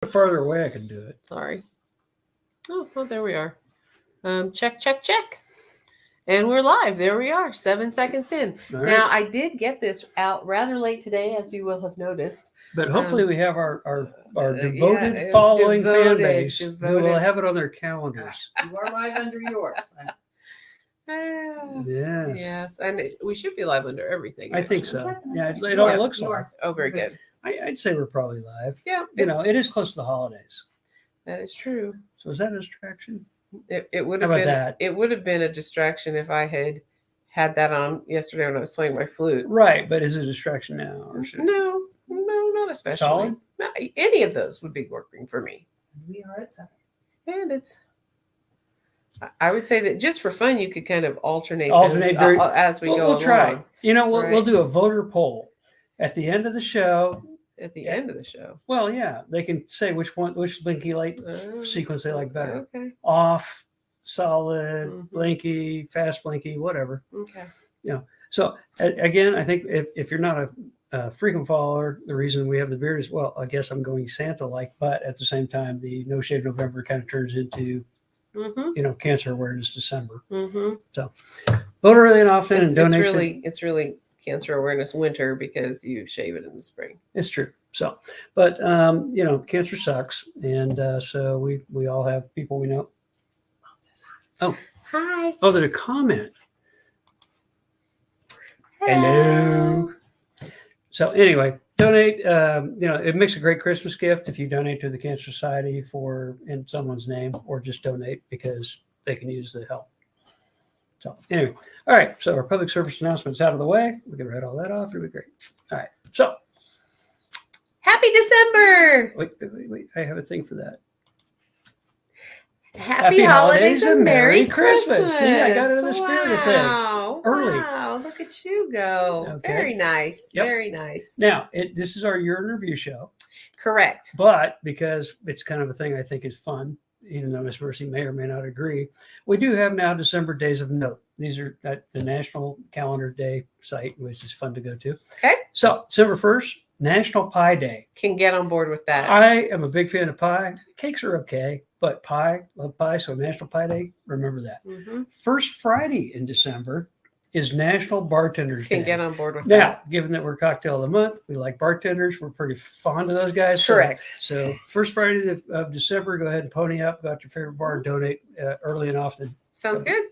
Further away, I can do it. Sorry. Oh, well, there we are. Check. And we're live. There we are, 7 seconds in. All right. Now, I did get this out rather late today, as you will have noticed. But hopefully we have our devoted following fan base who will have it on their calendars. You are live under yours. Yes. Yes, and we should be live under everything. I think so. Yeah, it Yeah, all looks you like. are. Oh, very good. I'd say we're probably live. Yeah, You know, it is close to the holidays. that is true. So is that a distraction? It would How have about been that? It would have been a distraction if I had that on yesterday when I was playing my flute. Right, but is it a distraction now? Or should No, not especially. Solid? No, any of those would be working for me. We are at 7. And I would say that just for fun, you could kind of alternate Alternate as we go we'll along. try. You know, we'll Right. do a voter poll at the end of the show. At the end of the show. Well, yeah, they can say which blinky light Oh, sequence they like better. Okay. Off, solid, Mhm. blinky, fast blinky, whatever. Okay. So again, I think if you're not a frequent follower, the reason we have the beard is, well, I guess I'm going Santa-like, but at the same time, the No Shave November kind of turns into, Mm-hmm. Cancer Awareness December. Mm-hmm. Vote early and often and donate. It's really Cancer Awareness Winter because you shave it in the spring. It's true. So, but cancer sucks, and so we all have people we know. Oh, Hi. oh, there's a comment. Hello. So anyway, donate. It makes a great Christmas gift if you donate to the Cancer Society in someone's name, or just donate because they can use the help. So anyway, all right. So our public service announcements out of the way. We can write all that off. It'll be great. All right. So Happy December. wait. I have a thing for that. Happy holidays and Merry Christmas. Christmas. See, I got into the spirit of things early. Wow, look at you go. Okay. Very nice. Yep. Very nice. Now, this is our year in review show, Correct. but because it's kind of a thing I think is fun, even though Miss Mercy may or may not agree, we do have now December days of note. These are at the National Calendar Day site, which is fun to go to. Okay. So December 1st, National Pie Day. Can get on board with that. I am a big fan of pie. Cakes are okay, but pie, love pie. So National Pie Day, remember that. Mm-hmm. First Friday in December is National Bartenders Day. Can get on board with Now, that. given that we're cocktail of the month, we like bartenders. We're pretty fond of those guys. Correct. So first Friday of December, go ahead and pony up, go out to your favorite bar and donate early and often. Sounds good.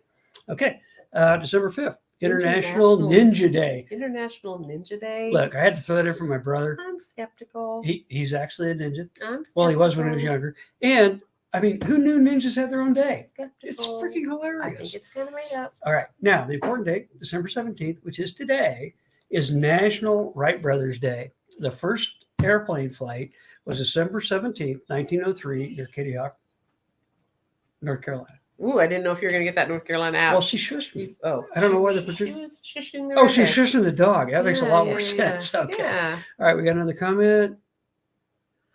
Okay. December 5th, International Ninja Day. International Ninja Day. Look, I had to throw that in for my brother. I'm skeptical. He's actually a ninja. I'm skeptical. Well, he was when he was younger. And I mean, who knew ninjas had their own day? Skeptical. It's freaking hilarious. I think it's kind of made up. All right. Now, the important date, December 17th, which is today, is National Wright Brothers Day. The first airplane flight was December 17th, 1903, near Kitty Hawk, North Carolina. Ooh, I didn't know if you were going to get that North Carolina out. Well, she shushed me. Oh, I don't know why she the was shushing the Oh, she's redhead. shushing the dog. That makes a lot more Yeah. sense. Okay. Yeah. All right. We got another comment.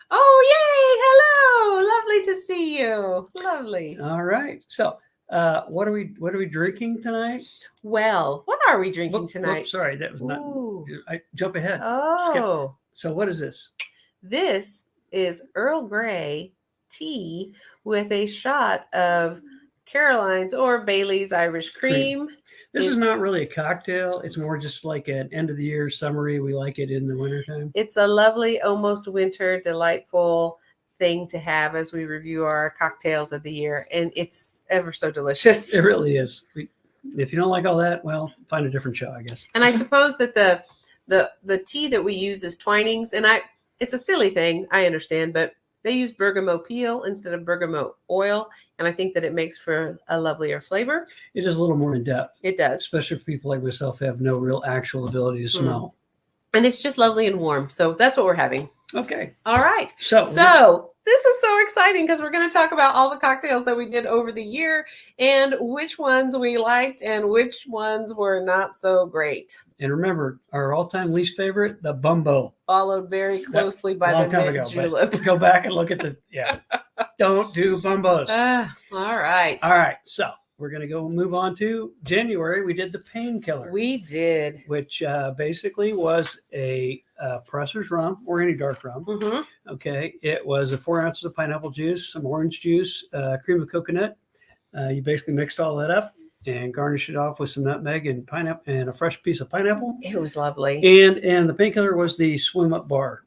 Oh, yay. Hello. Lovely to see you. Lovely. All right. So, what are we drinking tonight? Well, what are we drinking Whoop, tonight? sorry, that was not. Ooh. I jump ahead. Oh, So, what is this? this is Earl Grey tea with a shot of Caroline's or Bailey's Irish cream. This is It's- not really a cocktail. It's more just like an end of the year summary. We like it in the wintertime. It's a lovely, almost winter, delightful thing to have as we review our cocktails of the year. And it's ever so delicious. It really is. If you don't like all that, well, find a different show, I guess. And I suppose that the tea that we use is Twinings. And it's a silly thing, I understand, but they use bergamot peel instead of bergamot oil. And I think that it makes for a lovelier flavor. It is a little more in depth, It does. especially for people like myself who have no real actual ability to smell. And it's just lovely and warm. So that's what we're having. Okay. All right. So This is so exciting because we're going to talk about all the cocktails that we did over the year and which ones we liked and which ones were not so great. and remember, our all-time least favorite, the Bumbo. Followed very closely by Long the time mint ago. julep. But go back and look at don't do Bumbos. All right. All right. So we're going to go move on to January. We did the painkiller, We did. which basically was a Presser's rum, or any dark rum. Mm-hmm. Okay, it was 4 ounces of pineapple juice, some orange juice, cream of coconut. You basically mixed all that up and garnished it off with some nutmeg and pineapple and a fresh piece of pineapple. It was lovely. And the painkiller was the swim up bar.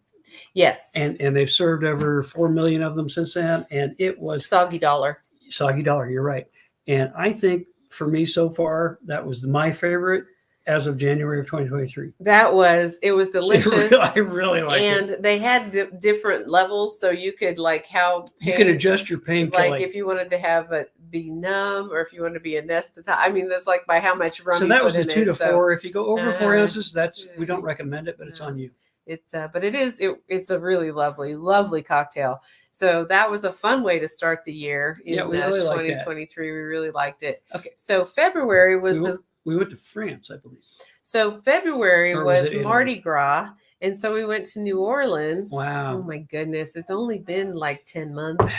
Yes. And they've served over 4 million of them since then. And it was Soggy Dollar. Soggy Dollar. You're right. And I think for me so far, that was my favorite as of January of 2023. It was delicious. I really liked and it. they had different levels, so you could You can adjust your pain like killing. if you wanted to have it be numb, or if you wanted to be anesthetized. I mean, that's like by how much rum. So you that put was the in 2 it. to So 4. If you go over 4 uh, ounces, we don't recommend it, but it's on you. It's but it's a really lovely cocktail. So that was a fun way to start the year in Yeah, we really liked that. 2023. We really liked it. Okay. So February was We went to France, I believe. So February Or was was it Italy? Mardi Gras, and so we went to New Orleans. Wow. Oh my goodness, it's only been like 10 months.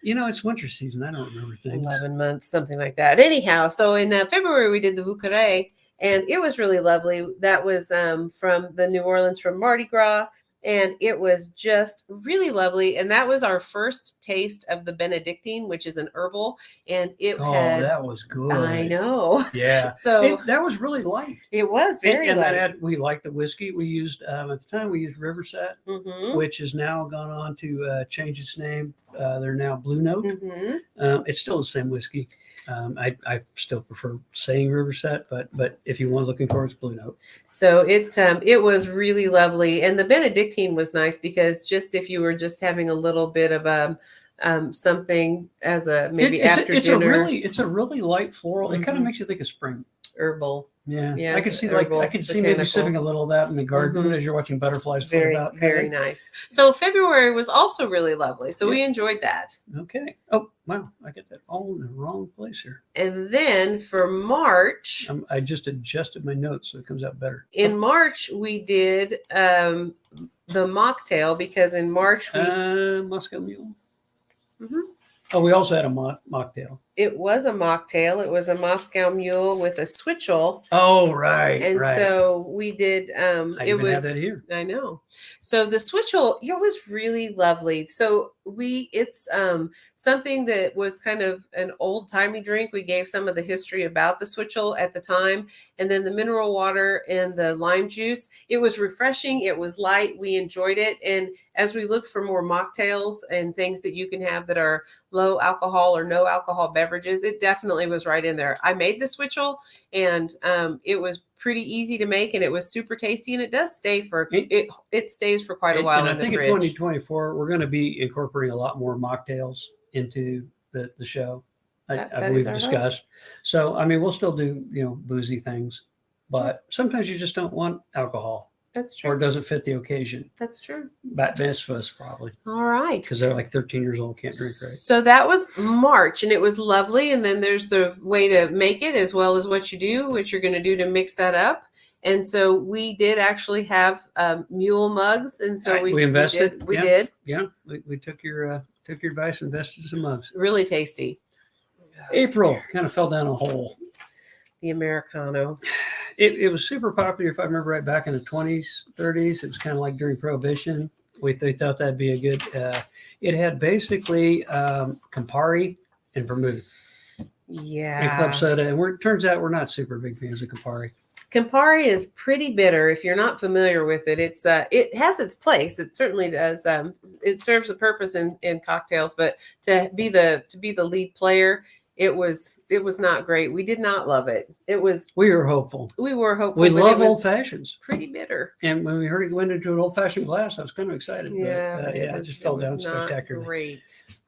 It's winter season. I don't remember things. 11 months, something like that. Anyhow, so in February we did the Voucaret, and it was really lovely. That was from the New Orleans from Mardi Gras, and it was just really lovely. And that was our first taste of the Benedictine, which is an herbal, and it had. That was good. I know. Yeah. So that was really light. it was very and light. we liked the whiskey. We used at the time we used Riverset, Mm-hmm. which has now gone on to change its name. They're now Blue Note. Mm-hmm. It's still the same whiskey. I still prefer saying Riverset, but if you want looking for it, it's Blue Note. So it was really lovely, and the Benedictine was nice because just if you were just having a little bit of something as a maybe after dinner, it's a really light floral. It kind of Mhm. makes you think of spring. herbal, Yeah, Yeah, I can it's see herbal, maybe botanical. sipping a little of that in the garden Mhm. as you're watching butterflies flit very about. very nice. So February was also really lovely. So we enjoyed that, Okay. Oh wow, I get that all in the wrong place here. and then for March. I just adjusted my notes so it comes out better. In March, we did the mocktail because in March Moscow Mule. Mhm. Oh, we also had a mocktail. it was a mocktail. It was a Moscow Mule with a switchel, Oh, right, and right. so we did. I It even have was. that here. I know. So the switchel, it was really lovely. So it's something that was kind of an old timey drink. We gave some of the history about the switchel at the time, and then the mineral water and the lime juice. It was refreshing. It was light. We enjoyed it. And as we look for more mocktails and things that you can have that are low alcohol or no alcohol beverages, it definitely was right in there. I made the switchel, and it was pretty easy to make, and it was super tasty, and it does stay for it stays for quite a while And in I the think in fridge. 2024 we're going to be incorporating a lot more mocktails into the show. I That believe is our hope. discussed. So I mean, we'll still do boozy things, but sometimes you just don't want alcohol, That's or true. it doesn't fit the occasion. That's true. Bat mitzvahs probably All right. because they're like 13 years old, can't drink right. So that was March, and it was lovely. And then there's the way to make it as well as what you're going to do to mix that up. And so we did actually have mule mugs, and so We invested. We did. Yeah, we took your advice, and invested in some mugs. Really tasty. April kind of fell down a hole. The Americano. It was super popular, if I remember right, back in the 20s, 30s. It was kind of like during Prohibition. They thought that'd be a good. It had basically Campari and vermouth and Yeah. club soda. And it turns out we're not super big fans of Campari. Campari is pretty bitter. If you're not familiar with it, it has its place. It certainly does. It serves a purpose in cocktails, but to be the lead player, it was not great. We did not love it. We were hopeful. We were hopeful. We but love it was old fashions. pretty bitter. And when we heard it went into an old fashioned glass, I was kind of excited. Yeah, But, it just fell down not spectacularly. great.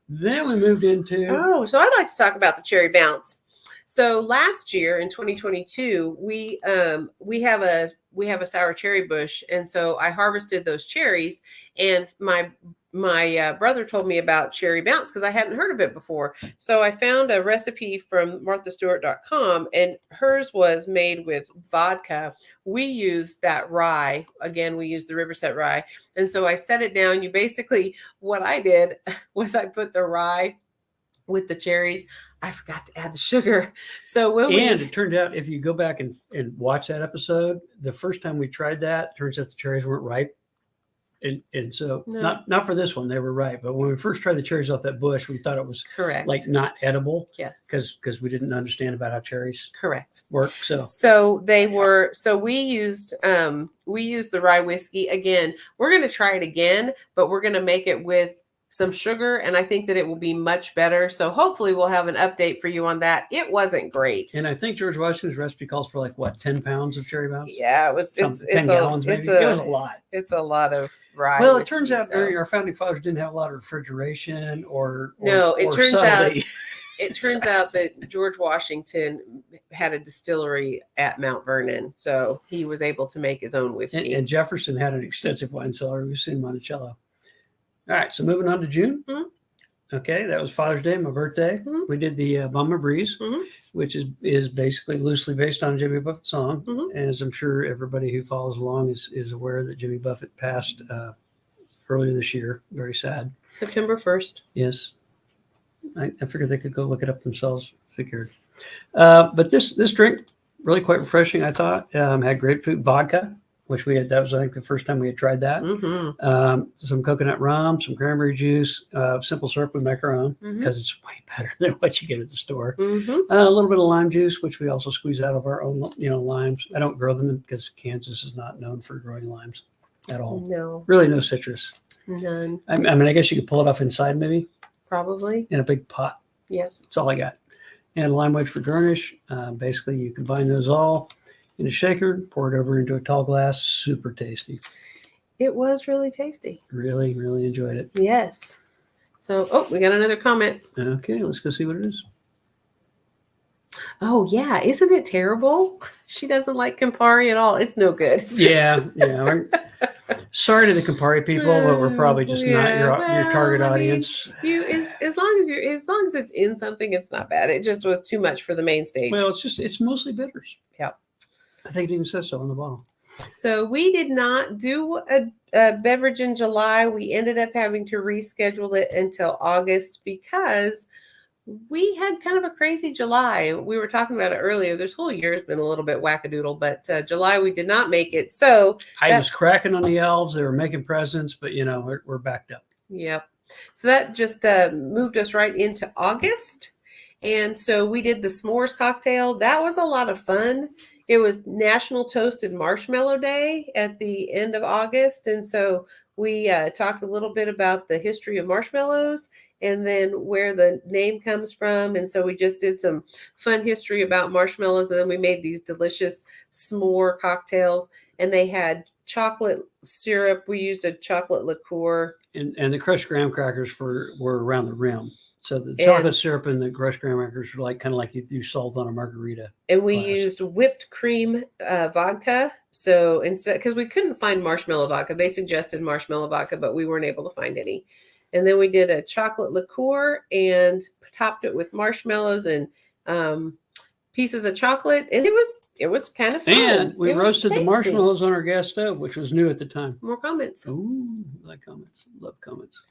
Then we moved into. Oh, so I'd like to talk about the cherry bounce. So last year in 2022, we have a sour cherry bush, and so I harvested those cherries, and my brother told me about cherry bounce because I hadn't heard of it before. So I found a recipe from marthastewart.com, and hers was made with vodka. We used that rye. Again, we used the Riverset rye. And so I set it down. What I did was I put the rye with the cherries. I forgot to add the sugar. So when And it turned out, if you go back and watch that episode, the first time we tried that, turns out the cherries weren't ripe. And so No. not for this one, they were ripe. But when we first tried the cherries off that bush, we thought it was correct, like not edible yes, because we didn't understand about how cherries correct. work. So they were. So we used the rye whiskey again. We're going to try it again, but we're going to make it with some sugar, and I think that it will be much better. So hopefully we'll have an update for you on that. It wasn't great. And I think George Washington's recipe calls for like what, 10 pounds of cherry bounce? Yeah, it was. It's 10 gallons maybe. It was a lot. It's a lot of rye. Well, it whiskey, turns out so. our founding fathers didn't have a lot of refrigeration or No, it or turns subtlety. It turns out that George Washington had a distillery at Mount Vernon, so he was able to make his own whiskey. And Jefferson had an extensive wine cellar. We've seen Monticello. All right, so moving on to June. Mhm. Okay, that was Father's Day, my birthday. Mhm. We did the Bummer Breeze, Mhm. which is basically loosely based on a Jimmy Buffett song. Mhm. As I'm sure everybody who follows along is aware that Jimmy Buffett passed earlier this year. Very sad. September 1st. Yes. I figured they could go look it up themselves. Figured. But this drink, really quite refreshing, I thought. Had grapefruit vodka, which we had. That was, I think, the first time we had tried that. Mm-hmm. Some coconut rum, some cranberry juice, simple syrup we make our own because it's way better than what you get at the store. Mm-hmm. A little bit of lime juice, which we also squeeze out of our own, limes. I don't grow them because Kansas is not known for growing limes at all. No, Really, no citrus. none. I mean, I guess you could pull it off inside maybe Probably. in a big pot. Yes. That's all I got. And lime wedge for garnish. Basically, you combine those all in a shaker, pour it over into a tall glass. Super tasty. It was really tasty. Really, really enjoyed it. Yes. So, we got another comment. Okay, let's go see what it is. Oh, yeah. Isn't it terrible? She doesn't like Campari at all. It's no good. Yeah. Sorry to the Campari people, but we're probably just not your target audience. As long as it's in something, it's not bad. It just was too much for the main stage. Well, it's mostly bitters. Yeah. I think it even says so on the bottle. So we did not do a beverage in July. We ended up having to reschedule it until August because we had kind of a crazy July. We were talking about it earlier. This whole year has been a little bit wackadoodle, but July we did not make it. So I was cracking on the elves. They were making presents, but we're backed up. Yep. So that just moved us right into August. And so we did the s'mores cocktail. That was a lot of fun. It was National Toasted Marshmallow Day at the end of August. And so we talked a little bit about the history of marshmallows and then where the name comes from. And so we just did some fun history about marshmallows. And then we made these delicious s'more cocktails. And they had chocolate syrup. We used a chocolate liqueur. And the crushed graham crackers were around the rim. So the chocolate syrup and the crushed graham crackers were kind of like you salt on a margarita. And we used whipped cream vodka. So instead, because we couldn't find marshmallow vodka, they suggested marshmallow vodka, but we weren't able to find any. And then we did a chocolate liqueur and topped it with marshmallows and pieces of chocolate. And it was kind of fun. And we roasted tasty. the marshmallows on our gas stove, which was new at the time. More comments. Ooh, I like comments. Love comments.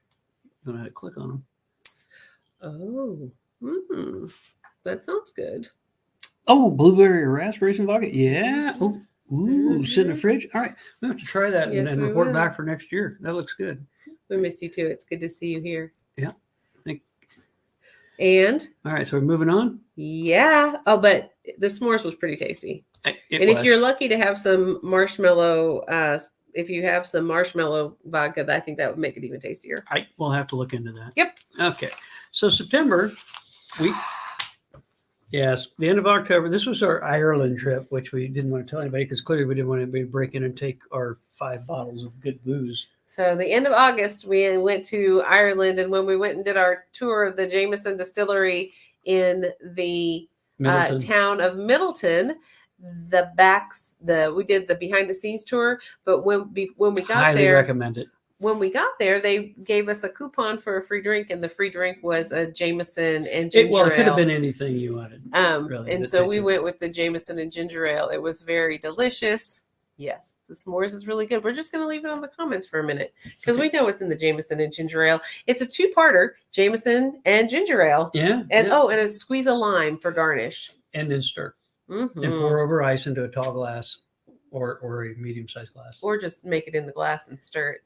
Don't know how to click on them. Oh, that sounds good. Oh, blueberry or raspberries and vodka. Yeah. Ooh, sit in the fridge. All right. We have to try that and report back for next year. That looks good. We miss you too. It's good to see you here. Yeah. And all right, so we're moving on. Yeah. Oh, but the s'mores was pretty tasty. If you're lucky to have some marshmallow, if you have some marshmallow vodka, I think that would make it even tastier. We'll have to look into that. Yep. Okay. So September, the end of October, this was our Ireland trip, which we didn't want to tell anybody because clearly we didn't want anybody to break in and take our 5 bottles of good booze. So the end of August, we went to Ireland, and when we went and did our tour of the Jameson Distillery in the town of Middleton, we did the behind the scenes tour. But when we got highly there, recommend it. When we got there, they gave us a coupon for a free drink, and the free drink was a Jameson and ginger ale. It could have been anything you wanted. Really, and so we went with the Jameson and ginger ale. It was very delicious. Yes, the s'mores is really good. We're just going to leave it on the comments for a minute because we know it's in the Jameson and ginger ale. It's a two-parter, Jameson and ginger ale. Yeah. And yeah. and a squeeze of lime for garnish. And then stir and Mhm. pour over ice into a tall glass or a medium-sized glass. Or just make it in the glass and stir it.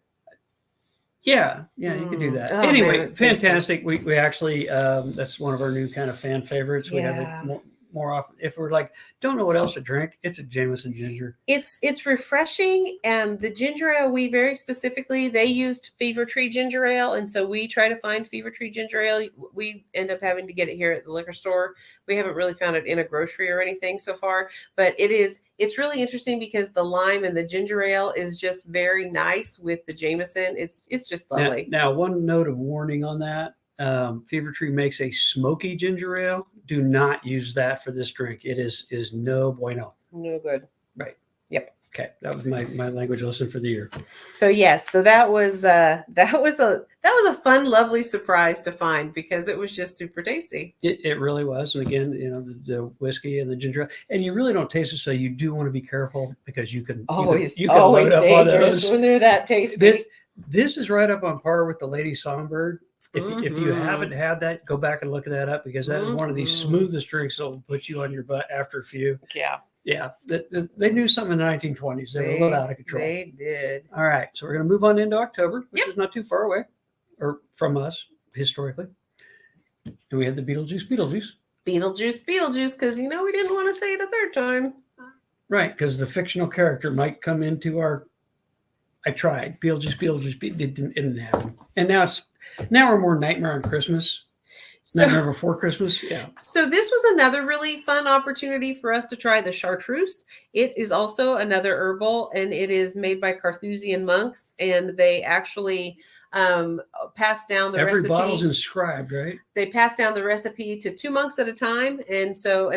Yeah, you can do that. Oh, man, Anyway, it's tasty. fantastic. We actually that's one of our new kind of fan favorites. We have Yeah. it more often. If we're like don't know what else to drink, it's a Jameson ginger. It's refreshing, and the ginger ale we very specifically they used Fever Tree ginger ale, and so we try to find Fever Tree ginger ale. We end up having to get it here at the liquor store. We haven't really found it in a grocery or anything so far, but it's really interesting because the lime and the ginger ale is just very nice with the Jameson. It's just lovely. Now, one note of warning on that: Fever Tree makes a smoky ginger ale. Do not use that for this drink. It is no bueno. No good. Right. Yep. Okay, that was my language lesson for the year. So yes, so that was a fun, lovely surprise to find because it was just super tasty. It really was. And again, the whiskey and the ginger ale, and you really don't taste it, so you do want to be careful because you can Always load up on dangerous those. when they're that tasty. This is right up on par with the Lady Songbird. If you Mhm. haven't had that, go back and look that up because that is one of these Mhm. smoothest drinks that will put you on your butt after a few. Yeah, Yeah, they knew something in the 1920s. They were a little out of control. They did. All right, so we're going to move on into October, which Yep. is not too far away, or from us historically. And we had the Beetlejuice, Beetlejuice, because we didn't want to say it a third time. right? Because the fictional character might come into our. I tried Beetlejuice. It didn't happen, and now we're more Nightmare on Christmas. Nightmare Before Christmas. Yeah. So this was another really fun opportunity for us to try the chartreuse. It is also another herbal, and it is made by Carthusian monks, and they actually pass down the Every recipe. bottle's inscribed, right? They pass down the recipe to 2 monks at a time, and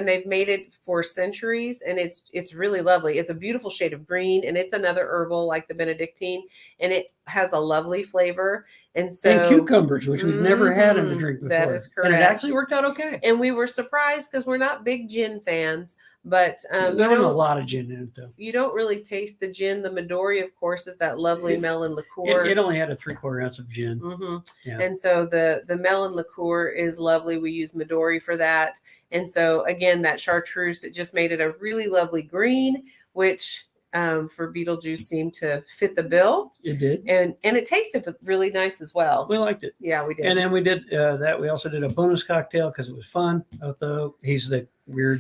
they've made it for centuries, and it's really lovely. It's a beautiful shade of green, and it's another herbal like the Benedictine, and it has a lovely flavor. And cucumbers, which we've never had in the drink before. That is And it correct. actually worked out okay. And we were surprised because we're not big gin fans, but There wasn't a lot of gin in it, though. you don't really taste the gin. The Midori, of course, is that lovely melon liqueur. It only had a 3/4 ounce of gin. Mm-hmm. Yeah. And so the melon liqueur is lovely. We use Midori for that. And so again, that chartreuse, it just made it a really lovely green, which for Beetlejuice seemed to fit the bill. It did. And it tasted really nice as well. We liked it. Yeah, we did. And then we did that. We also did a bonus cocktail because it was fun. Although he's the weird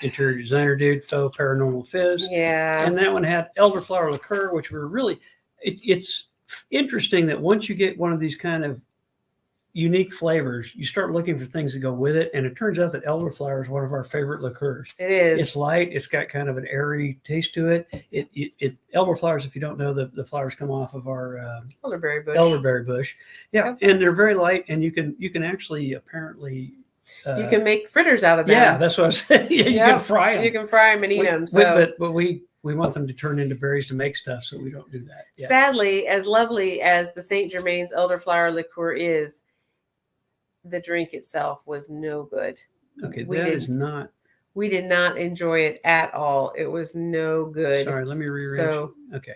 interior designer dude, faux paranormal fizz. Yeah. And that one had elderflower liqueur, which were really. It's interesting that once you get one of these kind of unique flavors, you start looking for things that go with it. And it turns out that elderflower is one of our favorite liqueurs. It is. It's light. It's got kind of an airy taste to it. Elderflowers, if you don't know, the flowers come off of our elderberry bush. elderberry bush. Yeah, Yep. and they're very light, and you can actually apparently. You can make fritters out of them. Yeah, that's what I was saying. Yeah, you Yep. can fry them. You can fry them and eat them. So But we want them to turn into berries to make stuff, so we don't do that. Yeah. sadly, as lovely as the St. Germain's elderflower liqueur is, the drink itself was no good. Okay, we that did- is not. We did not enjoy it at all. It was no good. Sorry, let me rearrange. So- Okay.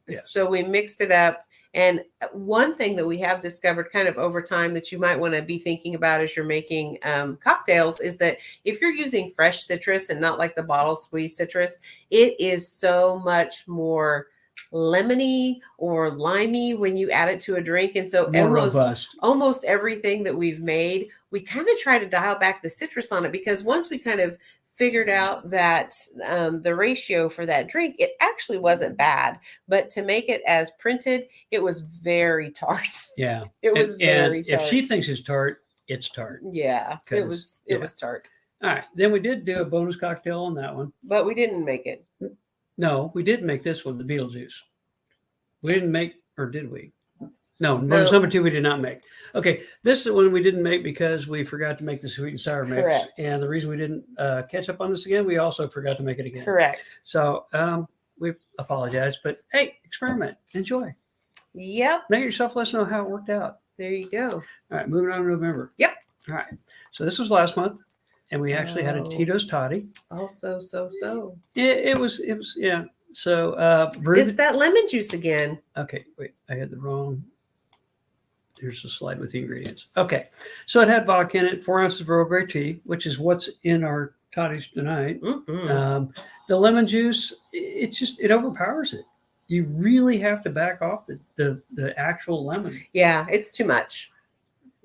Yes. So we mixed it up. And one thing that we have discovered kind of over time that you might want to be thinking about as you're making cocktails is that if you're using fresh citrus and not like the bottle squeeze citrus, it is so much more lemony or limey when you add it to a drink. And so More robust. almost everything that we've made, we kind of try to dial back the citrus on it because once we kind of figured out that the ratio for that drink, it actually wasn't bad. But to make it as printed, it was very tart. Yeah. It was very and tart. if she thinks it's tart, it's tart. Yeah, it 'Cause- was yeah. it was tart. All right. Then we did do a bonus cocktail on that one. But we didn't make it. No, we did make this one, the Beetlejuice. We didn't make, or did we? No, bonus number 2 we did not make. Okay, this is one we didn't make because we forgot to make the sweet and sour mix. Correct. And the reason we didn't catch up on this again, we also forgot to make it again. Correct. So we apologize, but hey, experiment, enjoy. Yep. Let yourself let us know how it worked out. There you go. All right, moving on to November. Yep. All right, so this was last month, and we actually had a Oh. Tito's Toddy. Also, so. It was yeah. So brew It's that lemon juice again. okay, wait, I had the wrong. Here's the slide with the ingredients. Okay, so it had vodka in it, 4 ounces of Earl Grey tea, which is what's in our toddies tonight. The lemon juice, it overpowers it. You really have to back off the actual lemon. Yeah, it's too much.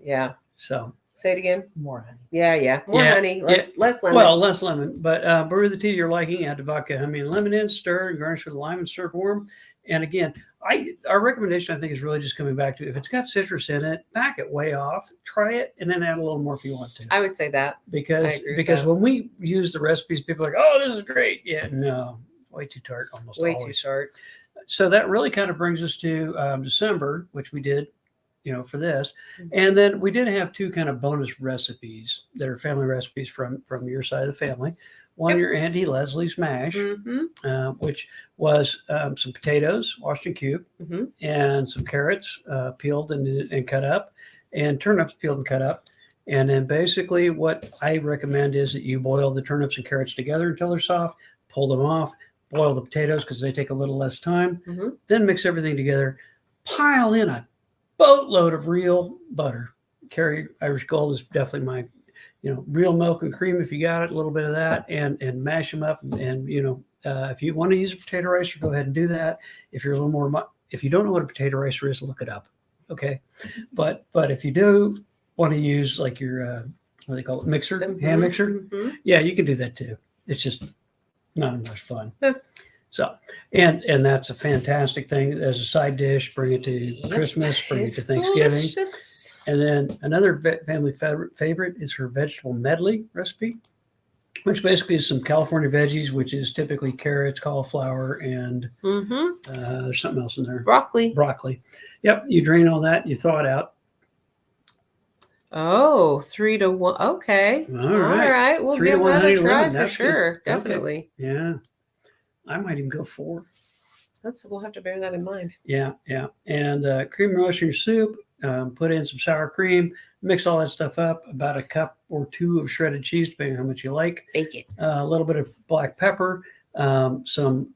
Yeah. So Say it again. More honey. Yeah. More Yeah, honey, less lemon. well, less lemon, but brew the tea to your liking. Add the vodka, honey, and lemon in, stir, and garnish with lime and serve warm. And again, our recommendation, I think, is really just coming back to if it's got citrus in it, back it way off, try it, and then add a little more if you want to. I would say that. I Because agree with that. when we use the recipes, people are like, oh, this is great. Yeah, no, way too tart, almost Way too always. short. So that really kind of brings us to December, which we did, for this. Mhm. And then we did have 2 kind of bonus recipes that are family recipes from your side of the family. One, Yep. your Auntie Leslie's mash, Mm-hmm. which was some potatoes washed and cubed, Mhm. and some carrots peeled and cut up, and turnips peeled and cut up. And then basically what I recommend is that you boil the turnips and carrots together until they're soft, pull them off, boil the potatoes because they take a little less time, Mhm. then mix everything together, pile in a boatload of real butter. Kerry Irish Gold is definitely my, real milk and cream if you got it, a little bit of that, and mash them up. And if you want to use a potato ricer, go ahead and do that. If you're a little more, if you don't know what a potato ricer is, look it up. Okay, but if you do want to use like your what do they call it, mixer, hand mixer, Mhm. yeah, you can do that too. It's just not as much fun. Huh. So, and that's a fantastic thing as a side dish. Bring it to Yep. Christmas, bring it It's to Thanksgiving. delicious. And then another family favorite is her vegetable medley recipe, which basically is some California veggies, which is typically carrots, cauliflower, and Mm-hmm. there's something else in there. Broccoli. Broccoli. Yep. You drain all that, you thaw it out. Oh, 3 to 1. Okay. All right. We'll 3 to give 1 that honey a to try lemon. for That's good. sure. Okay. Definitely. Yeah. I might even go 4. We'll have to bear that in mind. Yeah. And cream roasting soup. Put in some sour cream. Mix all that stuff up. About a cup or 2 of shredded cheese, depending on how much you like. Bake it. A little bit of black pepper. Some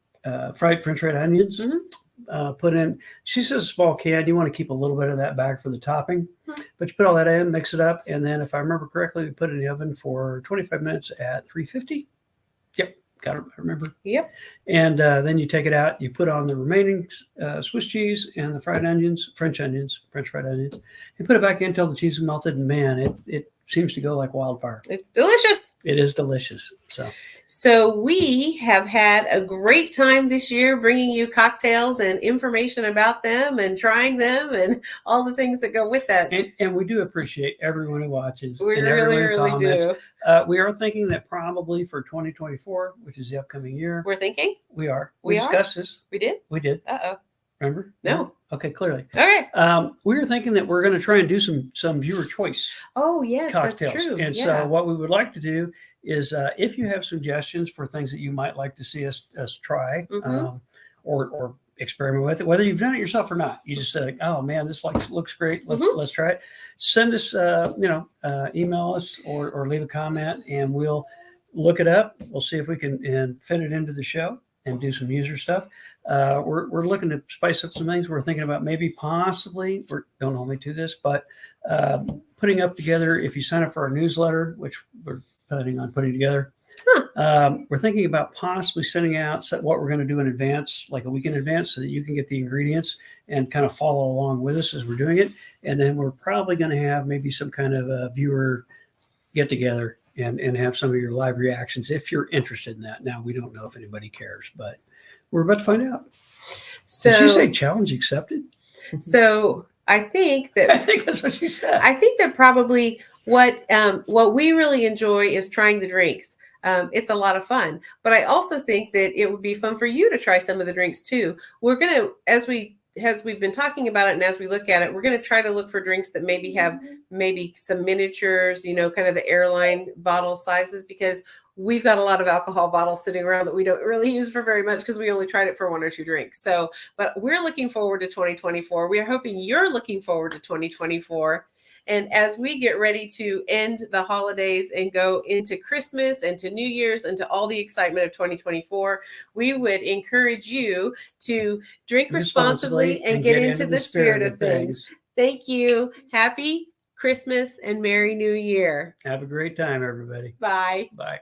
fried French red onions. Mhm. Put in. She says a small can. You want to keep a little bit of that back for the topping. Mhm. But you put all that in, mix it up, and then if I remember correctly, we put it in the oven for 25 minutes at 350. Yep. Got it. I remember. Yep. And then you take it out. You put on the remaining Swiss cheese and the fried onions, French fried onions, and put it back in until the cheese is melted. And man, it seems to go like wildfire. It's delicious. It is delicious. So we have had a great time this year bringing you cocktails and information about them and trying them and all the things that go with that. And we do appreciate everyone who watches. We and really, everyone who really comments. do. We are thinking that probably for 2024, which is the upcoming year, We're thinking? we are. We We are? discussed this. We did? We did. Uh-oh. Remember? No. Okay, clearly. Okay. We were thinking that we're going to try and do some viewer choice Oh, yes, cocktails. that's true. And yeah. so what we would like to do is if you have suggestions for things that you might like to see us try Mhm. or experiment with it, whether you've done it yourself or not, you just say, oh man, this looks great. Let's try it. Send us, email us or leave a comment and we'll look it up. We'll see if we can and fit it into the show and do some user stuff. We're looking to spice up some things. We're thinking about maybe possibly, don't hold me to this, but putting up together, if you sign up for our newsletter, which we're planning on putting together, we're thinking about possibly sending out what we're going to do in advance, like a week in advance, so that you can get the ingredients and kind of follow along with us as we're doing it. And then we're probably going to have maybe some kind of a viewer get together and have some of your live reactions if you're interested in that. Now, we don't know if anybody cares, but we're about to find out. So, Did she say challenge accepted? so I think that I think that's what she said. I think that probably what we really enjoy is trying the drinks. It's a lot of fun, but I also think that it would be fun for you to try some of the drinks too. We're gonna, as we've been talking about it, and as we look at it, we're gonna try to look for drinks that maybe have maybe some miniatures, kind of the airline bottle sizes, because we've got a lot of alcohol bottles sitting around that we don't really use for very much because we only tried it for 1 or 2 drinks. So, but we're looking forward to 2024. We are hoping you're looking forward to 2024. And as we get ready to end the holidays and go into Christmas and to New Year's and to all the excitement of 2024, we would encourage you to drink responsibly and get into the spirit of things. Thank you. Happy Christmas and Merry New Year. Have a great time, everybody. Bye. Bye.